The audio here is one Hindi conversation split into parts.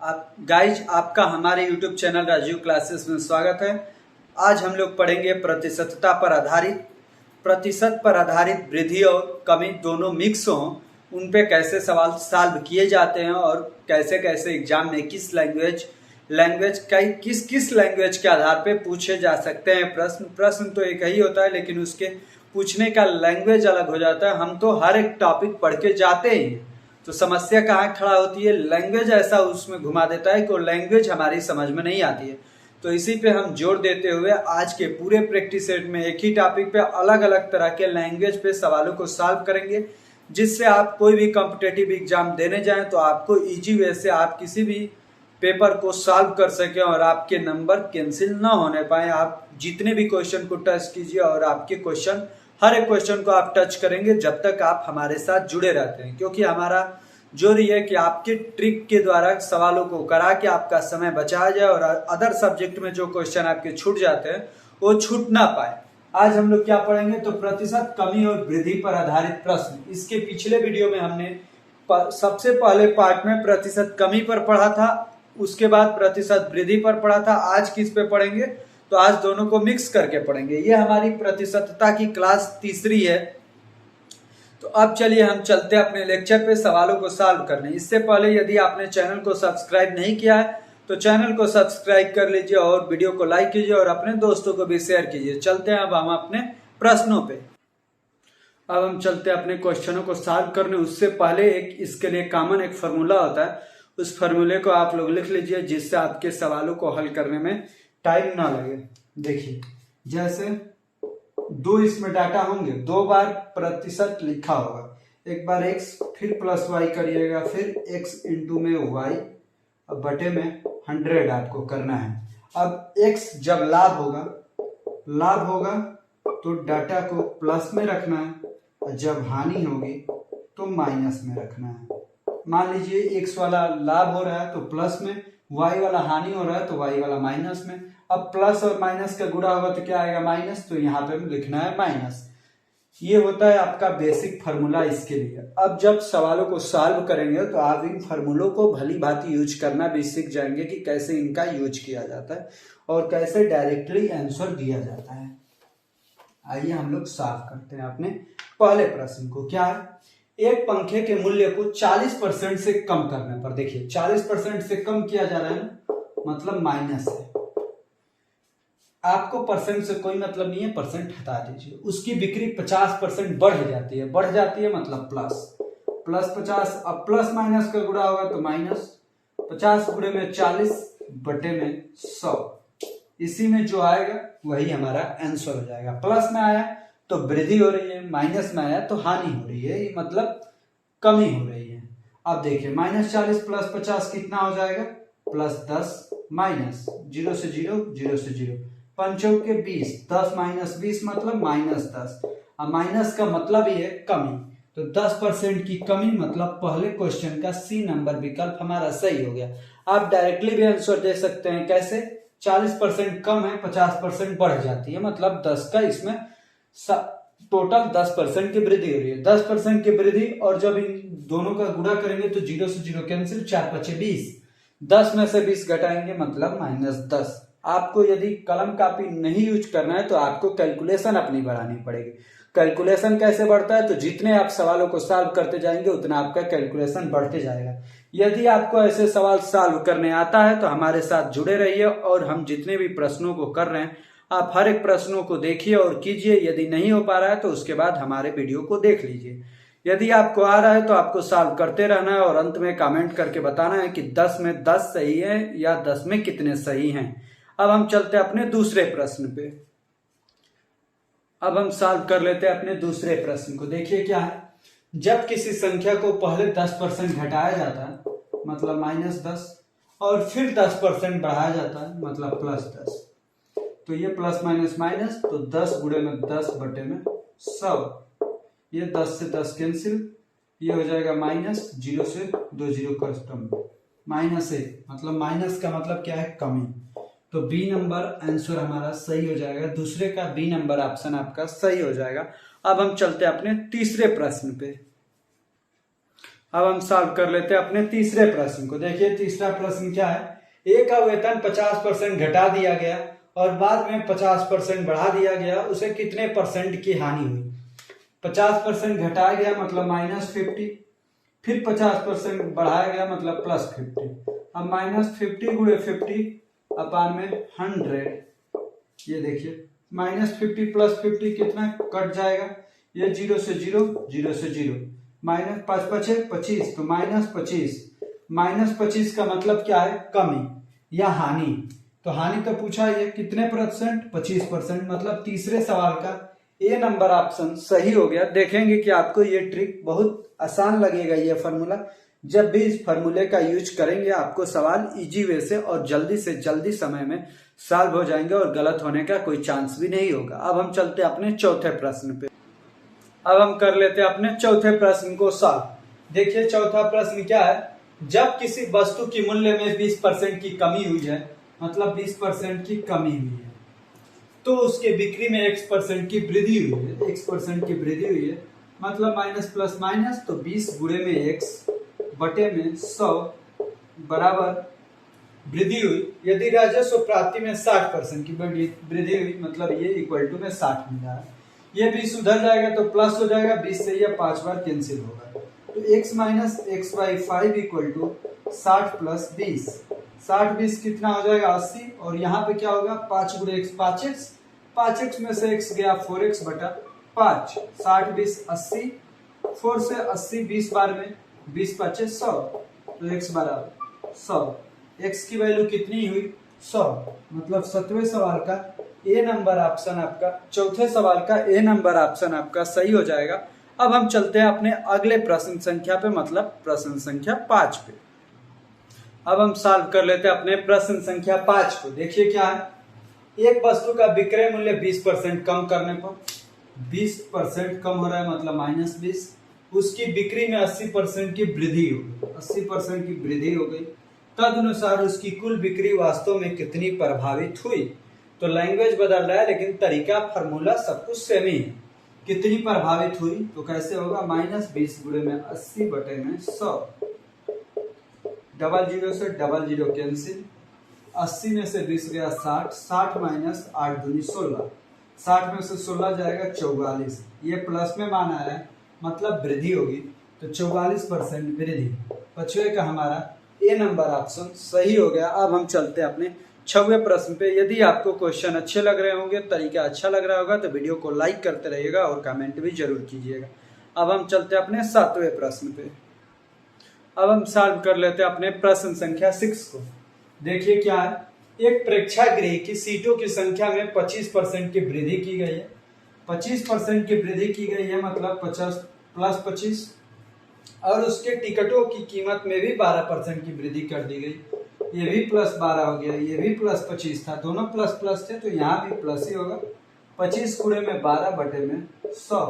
आप गाइज आपका हमारे YouTube चैनल राजीव क्लासेस में स्वागत है। आज हम लोग पढ़ेंगे प्रतिशत पर आधारित वृद्धि और कमी दोनों मिक्स हों, उन पे कैसे सवाल सॉल्व किए जाते हैं और कैसे कैसे एग्जाम में किस लैंग्वेज के आधार पे पूछे जा सकते हैं। प्रश्न तो एक ही होता है, लेकिन उसके पूछने का लैंग्वेज अलग हो जाता है। हम तो हर एक टॉपिक पढ़ के जाते ही हैं, तो समस्या कहाँ खड़ा होती है, लैंग्वेज ऐसा उसमें घुमा देता है कि वो लैंग्वेज हमारी समझ में नहीं आती है। तो इसी पे हम जोर देते हुए आज के पूरे प्रैक्टिस सेट में एक ही टॉपिक पे अलग अलग तरह के लैंग्वेज पे सवालों को सॉल्व करेंगे, जिससे आप कोई भी कॉम्पिटेटिव एग्जाम देने जाएं तो आपको इजी वे से आप किसी भी पेपर को सॉल्व कर सकें और आपके नंबर कैंसिल ना होने पाए। आप जितने भी क्वेश्चन को टच कीजिए और आपके क्वेश्चन हर एक क्वेश्चन को आप टच करेंगे जब तक आप हमारे साथ जुड़े रहते हैं, क्योंकि हमारा जोर ये है कि आपके ट्रिक के द्वारा सवालों को करा के आपका समय बचाया जाए और अदर सब्जेक्ट में जो क्वेश्चन आपके छूट जाते हैं वो छूट ना पाए। आज हम लोग क्या पढ़ेंगे, तो प्रतिशत कमी और वृद्धि पर आधारित प्रश्न। इसके पिछले वीडियो में हमने सबसे पहले पार्ट में प्रतिशत कमी पर पढ़ा था, उसके बाद प्रतिशत वृद्धि पर पढ़ा था। आज किस पे पढ़ेंगे, तो आज दोनों को मिक्स करके पढ़ेंगे। ये हमारी प्रतिशतता की क्लास तीसरी है। तो अब चलिए हम चलते हैं अपने लेक्चर पे सवालों को सॉल्व करने। इससे पहले यदि आपने चैनल को सब्सक्राइब नहीं किया है तो चैनल को सब्सक्राइब कर लीजिए और वीडियो को लाइक कीजिए और अपने दोस्तों को भी शेयर कीजिए। चलते हैं अब हम अपने प्रश्नों पे। अब हम चलते हैं अपने क्वेश्चनों को सॉल्व करने। उससे पहले इसके लिए कॉमन एक फार्मूला होता है, उस फार्मूले को आप लोग लिख लीजिए, जिससे आपके सवालों को हल करने में टाइम ना लगे। देखिए, जैसे दो इसमें डाटा होंगे, दो बार प्रतिशत लिखा होगा, एक बार x फिर प्लस y करिएगा, फिर x इंटू में y अब बटे में 100 आपको करना है। अब x जब लाभ होगा तो डाटा को प्लस में रखना है, और जब हानि होगी तो माइनस में रखना है। मान लीजिए x वाला लाभ हो रहा है तो प्लस में, y वाला हानि हो रहा है तो y वाला माइनस में। अब प्लस और माइनस का गुणा होगा तो क्या आएगा, माइनस, तो यहाँ पे लिखना है माइनस। ये होता है आपका बेसिक फार्मूला इसके लिए। अब जब सवालों को सॉल्व करेंगे तो आप इन फार्मूलों को भली भांति यूज करना भी सीख जाएंगे कि कैसे इनका यूज किया जाता है और कैसे डायरेक्टली आंसर दिया जाता है। आइए हम लोग सॉल्व करते हैं अपने पहले प्रश्न को। क्या है, एक पंखे के मूल्य को 40% से कम करने पर, देखिए 40% से कम किया जा रहा है ना, मतलब माइनस है। आपको परसेंट से कोई मतलब नहीं है, परसेंट हटा दीजिए। उसकी बिक्री 50% बढ़ जाती है मतलब प्लस 50। अब प्लस माइनस का गुणा होगा तो माइनस, 50 गुणे में 40 बटे में 100। इसी में जो आएगा वही हमारा आंसर हो जाएगा। प्लस में आया तो वृद्धि हो रही है, माइनस में आया तो हानि हो रही है, ये मतलब कमी हो रही है। अब देखिए -40 प्लस 50 कितना हो जाएगा, +10 माइनस 0 से 0 0 से 0, 5 के 20, 10 माइनस 20 मतलब -10। अब माइनस का मतलब ये है कमी, तो 10% की कमी मतलब पहले क्वेश्चन का सी नंबर विकल्प हमारा सही हो गया। आप डायरेक्टली भी आंसर दे सकते हैं। कैसे, 40% कम है, 50% बढ़ जाती है, मतलब 10 का इसमें टोटल 10% की वृद्धि हो रही है। 10% की वृद्धि, और जब इन दोनों का गुणा करेंगे तो 0 से 0 कैंसिल, 4 5 20, 10 में से 20 घटाएंगे मतलब -10। आपको यदि कलम कापी नहीं यूज करना है तो आपको कैलकुलेशन अपनी बढ़ानी पड़ेगी। कैलकुलेशन कैसे बढ़ता है, तो जितने आप सवालों को सॉल्व करते जाएंगे उतना आपका कैलकुलेशन बढ़ते जाएगा। यदि आपको ऐसे सवाल सॉल्व करने आता है तो हमारे साथ जुड़े रहिए, और हम जितने भी प्रश्नों को कर रहे हैं आप हर एक प्रश्नों को देखिए और कीजिए। यदि नहीं हो पा रहा है तो उसके बाद हमारे वीडियो को देख लीजिए। यदि आपको आ रहा है तो आपको सॉल्व करते रहना है और अंत में कमेंट करके बताना है कि 10 में 10 सही है या 10 में कितने सही हैं। अब हम चलते हैं अपने दूसरे प्रश्न पे। अब हम सॉल्व कर लेते हैं अपने दूसरे प्रश्न को। देखिए क्या है, जब किसी संख्या को पहले 10% घटाया जाता है मतलब -10, और फिर 10% बढ़ाया जाता है मतलब +10, तो ये प्लस माइनस माइनस, तो 10 गुणे में 10 बटे में 100, ये 10 से 10 कैंसिल, ये हो जाएगा माइनस, 0 से 2 0 कस्टम -1, मतलब माइनस का मतलब क्या है, कमी। तो बी नंबर आंसर हमारा सही हो जाएगा, दूसरे का बी नंबर ऑप्शन आपका सही हो जाएगा। अब हम चलते हैं अपने तीसरे प्रश्न पे। अब हम सॉल्व कर लेते हैं अपने तीसरे प्रश्न को। देखिए तीसरा प्रश्न क्या है, ए का वेतन 50% घटा दिया गया और बाद में 50% बढ़ा दिया गया, उसे कितने परसेंट की हानि हुई। 50% घटाया गया मतलब -50, फिर 50% बढ़ाया गया मतलब +50। अब -50 गुणे 50 अपान में 100, ये देखिए -50 + 50 कितना कट जाएगा, ये 0 से 0, 0 से 0, -5 5 25, तो -25 का मतलब क्या है, कमी या हानि। तो हानि तो पूछा है कितने %, 25%, मतलब तीसरे सवाल का ए नंबर ऑप्शन सही हो गया। देखेंगे कि आपको ये ट्रिक बहुत आसान लगेगा, ये फार्मूला। जब भी इस फार्मूले का यूज करेंगे आपको सवाल इजी वे से और जल्दी से जल्दी समय में सॉल्व हो जाएंगे और गलत होने का कोई चांस भी नहीं होगा। अब हम चलते हैं अपने चौथे प्रश्न पे। अब हम कर लेते हैं अपने चौथे प्रश्न को सॉल्व। देखिए चौथा प्रश्न क्या है, जब किसी वस्तु की मूल्य में 20% की कमी हुई है, मतलब 20% की कमी हुई है, तो उसके बिक्री में X% की वृद्धि हुई है, X% की वृद्धि हुई है, मतलब माइनस प्लस माइनस, तो 20 गुणे में X बटे में 100 बराबर वृद्धि हुई। यदि राजस्व प्राप्ति में 60% की वृद्धि हुई, मतलब ये इक्वल टू में 60 मिला है, ये 20 उधर जाएगा तो प्लस हो जाएगा, 20 से ये 5 बार कैंसिल होगा, तो x minus x by 5 equal to 60 + 20, 60 20 कितना हो जाएगा 80, और यहाँ पे क्या होगा 5 गुणे x 5x, 5x में से x गया 4x बटा 5, 60 20 80, 4 से 80 20 बार में 20 5 100, तो x बराबर 100, x की वैल्यू कितनी हुई 100, मतलब 7वें सवाल का ए नंबर ऑप्शन आपका, चौथे सवाल का ए नंबर ऑप्शन आपका सही हो जाएगा। अब हम चलते हैं अपने अगले प्रश्न संख्या पे, मतलब प्रश्न संख्या 5 पे। अब हम सॉल्व कर लेते हैं अपने प्रश्न संख्या 5 को। देखिए क्या है, एक वस्तु का विक्रय मूल्य 20% कम करने पर, 20% कम हो रहा है मतलब -20, उसकी बिक्री में 80% की वृद्धि हो गई, 80% की वृद्धि हो गई, तदनुसार उसकी कुल बिक्री वास्तव में कितनी प्रभावित हुई। तो लैंग्वेज बदल रहा है लेकिन तरीका फार्मूला सब कुछ सेम ही है। कितनी प्रभावित हुई तो कैसे होगा, -20 गुणे में 80 बटे में 100, डबल जीरो से डबल जीरो कैंसिल, 80 में से 20 गया 60, 60 माइनस 8 दूनी 16, 60 में से 16 जाएगा 44, ये प्लस में माना है मतलब वृद्धि होगी, तो 44% वृद्धि। पछुए का हमारा ए नंबर ऑप्शन सही हो गया। अब हम चलते हैं अपने 6वें प्रश्न पे। यदि आपको क्वेश्चन अच्छे लग रहे होंगे, तरीका अच्छा लग रहा होगा, तो वीडियो को लाइक करते रहिएगा और कमेंट भी जरूर कीजिएगा। अब हम चलते हैं अपने 7वें प्रश्न पे। अब हम सॉल्व कर लेते हैं अपने प्रश्न संख्या 6 को। देखिए क्या है, एक प्रेक्षागृह की सीटों की संख्या में 25% की वृद्धि की गई है, 25% की वृद्धि की गई है मतलब 50 + 25, और उसके टिकटों की कीमत में भी 12% की वृद्धि कर दी गई, ये भी +12 हो गया, ये भी +25 था, दोनों प्लस प्लस थे तो यहाँ भी प्लस ही होगा। 25 गुणे में 12 बटे में 100,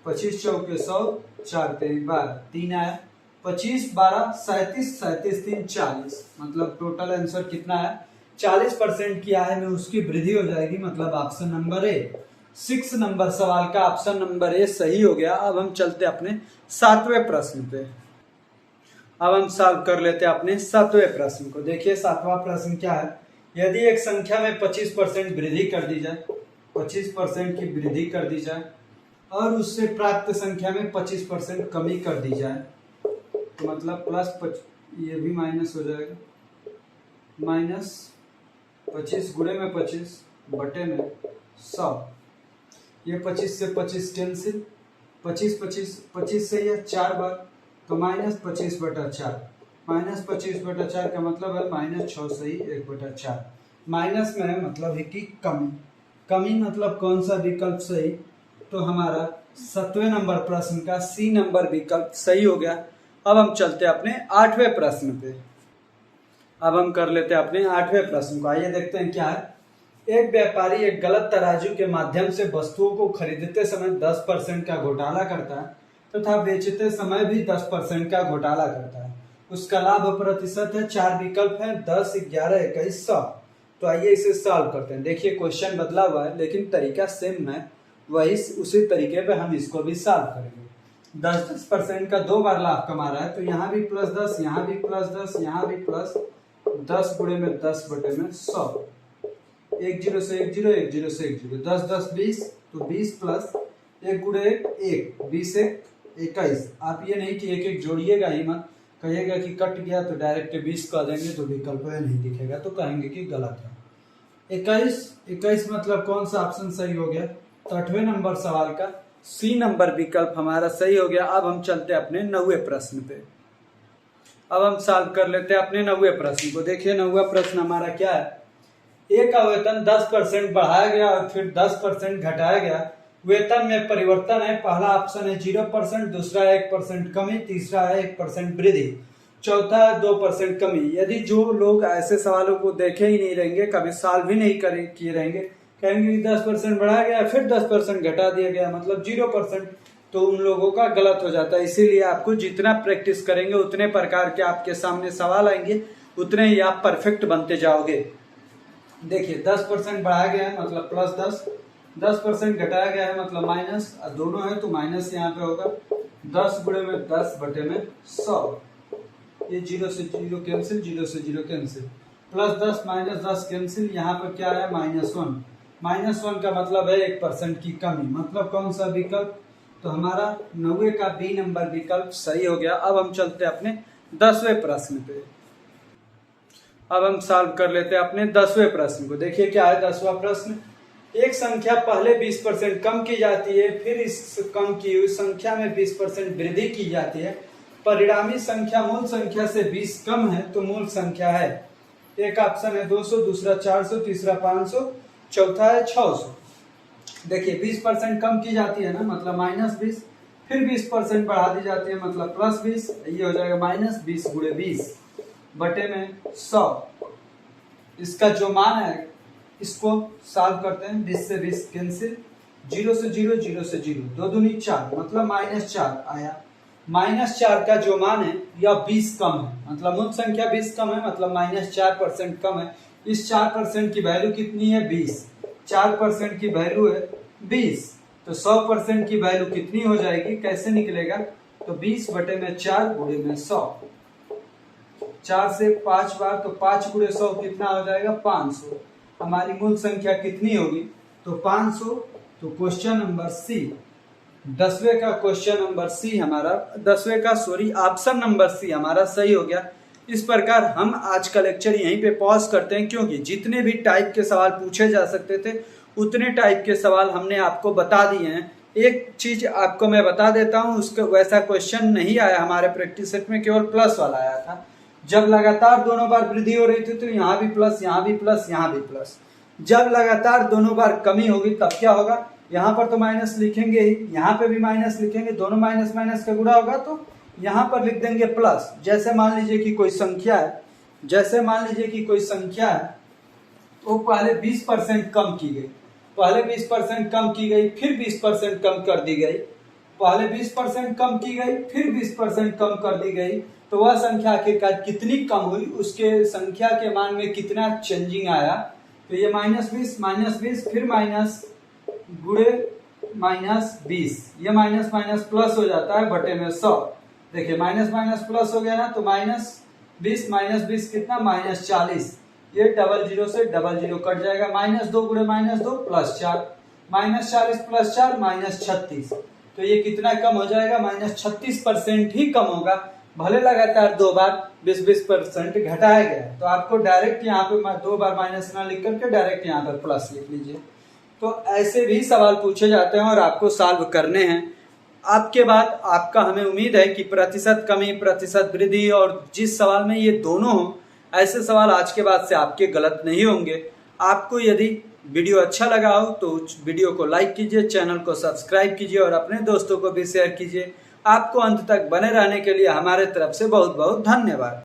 25 चौके 100, 4 तेरी 12, 3 आया, 25 12 37, 37 3 40, मतलब टोटल आंसर कितना है 40% की आय में उसकी वृद्धि हो जाएगी, मतलब ऑप्शन नंबर ए, 6 नंबर सवाल का ऑप्शन नंबर ए सही हो गया। अब हम चलते अपने 7वें प्रश्न पे। अब हम सॉल्व कर लेते हैं अपने 7वें प्रश्न को। देखिए 7वां प्रश्न क्या है, यदि एक संख्या में 25% वृद्धि कर दी जाए, 25% की वृद्धि कर दी जाए और उससे प्राप्त संख्या में 25% कमी कर दी जाए, तो मतलब ये भी माइनस हो जाएगा, -25 गुणे में 25 बटे में 100, ये 25 से 25 कैंसिल, 25 25 25 से यह 4 बार, तो -25 बटा 4, -25 बटा 4 का मतलब है -6 से ही 1 बटा 4, माइनस में है मतलब है कि कमी, कमी मतलब कौन सा विकल्प सही, तो हमारा 7वें नंबर प्रश्न का सी नंबर विकल्प सही हो गया। अब हम चलते हैं अपने 8वें प्रश्न पे। अब हम कर लेते हैं अपने 8वें प्रश्न को। आइए देखते हैं क्या है, एक व्यापारी एक गलत तराजू के माध्यम से वस्तुओं को खरीदते समय 10% का घोटाला करता है तथा बेचते समय भी 10% का घोटाला करता है। उसका लाभ प्रतिशत है, 4 विकल्प है, 10 11 21 100। तो आइए इसे सॉल्व करते हैं। देखिए क्वेश्चन बदला हुआ है लेकिन तरीका सेम है, वही उसी तरीके पे हम इसको भी सॉल्व करेंगे। 10% का 2 बार लाभ कमा रहा है, तो यहाँ भी +10, यहाँ भी +10, यहाँ भी +10 गुणे में 10 बटे में 100, 1 0 से 1 0, 1 0 से 1 0, 10 10 20, तो 20 प्लस 1 गुणे 1 20 1 21। आप ये नहीं कि एक एक जोड़िएगा ही मत, कहिएगा कि कट गया तो डायरेक्ट 20 कह देंगे तो विकल्प में नहीं दिखेगा, तो कहेंगे कि गलत है। 21 मतलब कौन सा ऑप्शन सही हो गया? तो 8वें नंबर सवाल का सी नंबर विकल्प हमारा सही हो गया। अब हम चलते हैं अपने 9वें प्रश्न पे। अब हम सॉल्व कर लेते हैं अपने 9वें प्रश्न को। देखिए 9वां प्रश्न हमारा क्या है? ए का वेतन 10% बढ़ाया गया और फिर 10% घटाया गया। वेतन में परिवर्तन है। पहला ऑप्शन है 0%, दूसरा है 1% कमी, तीसरा है 1% वृद्धि, चौथा है 2% कमी। यदि जो लोग ऐसे सवालों को देखे ही नहीं रहेंगे, कभी सॉल्व भी नहीं किए रहेंगे, कहेंगे कि 10% बढ़ाया गया फिर 10% घटा दिया गया मतलब 0%, तो उन लोगों का गलत हो जाता है। इसीलिए आपको जितना प्रैक्टिस करेंगे उतने प्रकार के आपके सामने सवाल आएंगे, उतने ही आप परफेक्ट बनते जाओगे। देखिए 10% बढ़ाया गया है मतलब +10, 10% घटाया गया है मतलब माइनस, दोनों है तो माइनस यहाँ पे होगा। 10 गुणे में 10 बटे में 100, ये 0 से 0 कैंसिल, 0 से 0 कैंसिल, +10 -10 कैंसिल, यहाँ पर क्या है -1। -1 का मतलब है 1% की कमी, मतलब कौन सा विकल्प? तो हमारा 9वें का बी नंबर विकल्प सही हो गया। अब हम चलते हैं अपने 10वें प्रश्न पे। अब हम सॉल्व कर लेते हैं अपने 10वें प्रश्न को। देखिए क्या है 10वां प्रश्न? एक संख्या पहले 20% कम की जाती है, फिर इस कम की हुई संख्या में 20% वृद्धि की जाती है। परिणामी संख्या मूल संख्या से 20 कम है तो मूल संख्या है। एक ऑप्शन है 200, दूसरा 400, तीसरा 500, चौथा है 600। देखिए 20% कम की जाती है ना, मतलब -20, फिर 20% बढ़ा दी जाती है मतलब +20, ये हो जाएगा -20 गुणे 20 बटे में 100। इसका जो मान है इसको सॉल्व करते हैं। 20 से 20 कैंसिल, 0 से 0, 0 से 0, 2 दूनी 4 मतलब -4 आया। -4 का जो मान है यह 20 कम है, मतलब मूल संख्या 20 कम है मतलब -4% कम है। इस 4% की वैल्यू कितनी है? 20। 4% की वैल्यू है 20, तो 100% की वैल्यू कितनी हो जाएगी? कैसे निकलेगा? तो 20 बटे में 4 गुणे में 100, 4 से 5 बार तो 5 गुणे 100 कितना हो जाएगा? 500। हमारी मूल संख्या कितनी होगी? तो 500। तो क्वेश्चन नंबर सी, 10वें का क्वेश्चन नंबर सी हमारा, 10वें का सॉरी ऑप्शन नंबर सी हमारा सही हो गया। इस प्रकार हम आज का लेक्चर यहीं पे पॉज करते हैं, क्योंकि जितने भी टाइप के सवाल पूछे जा सकते थे उतने टाइप के सवाल हमने आपको बता दिए हैं। एक चीज आपको मैं बता देता हूं, उसका वैसा क्वेश्चन नहीं आया हमारे प्रैक्टिस सेट में, केवल प्लस वाला आया था। जब लगातार दोनों बार वृद्धि हो रही थी तो यहाँ भी प्लस, यहाँ भी प्लस, यहाँ भी प्लस। जब लगातार दोनों बार कमी होगी तब क्या होगा? यहाँ पर तो माइनस लिखेंगे ही, यहाँ पे भी माइनस लिखेंगे, दोनों माइनस माइनस का गुणा होगा तो यहाँ पर लिख देंगे प्लस। जैसे मान लीजिए कि कोई संख्या है, जैसे मान लीजिए कि कोई संख्या है तो पहले 20% कम की गई, पहले 20% कम की गई, फिर 20% कम कर दी गई, पहले 20% कम की गई, फिर 20% कम कर दी गई, तो वह संख्या आखिरकार कितनी कम हुई, उसके संख्या के मान में कितना चेंजिंग आया? तो ये -20 फिर माइनस गुणे -20, ये माइनस माइनस प्लस हो जाता है बटे में 100। देखिए माइनस माइनस प्लस हो गया ना, तो -20 कितना? -40। ये 00 से 00 कट जाएगा, -2 गुणे -2 +4, -40 + 4 -36। तो ये कितना कम हो जाएगा? -36% ही कम होगा। भले लगातार 2 बार 20% घटाया गया, तो आपको डायरेक्ट यहाँ पे 2 बार माइनस ना लिख करके डायरेक्ट यहाँ पर प्लस लिख लीजिए। तो ऐसे भी सवाल पूछे जाते हैं और आपको सॉल्व करने हैं। आपके बाद आपका हमें उम्मीद है कि प्रतिशत कमी, प्रतिशत वृद्धि, और जिस सवाल में ये दोनों हो, ऐसे सवाल आज के बाद से आपके गलत नहीं होंगे। आपको यदि वीडियो अच्छा लगा हो तो वीडियो को लाइक कीजिए, चैनल को सब्सक्राइब कीजिए और अपने दोस्तों को भी शेयर कीजिए। आपको अंत तक बने रहने के लिए हमारे तरफ से बहुत बहुत धन्यवाद।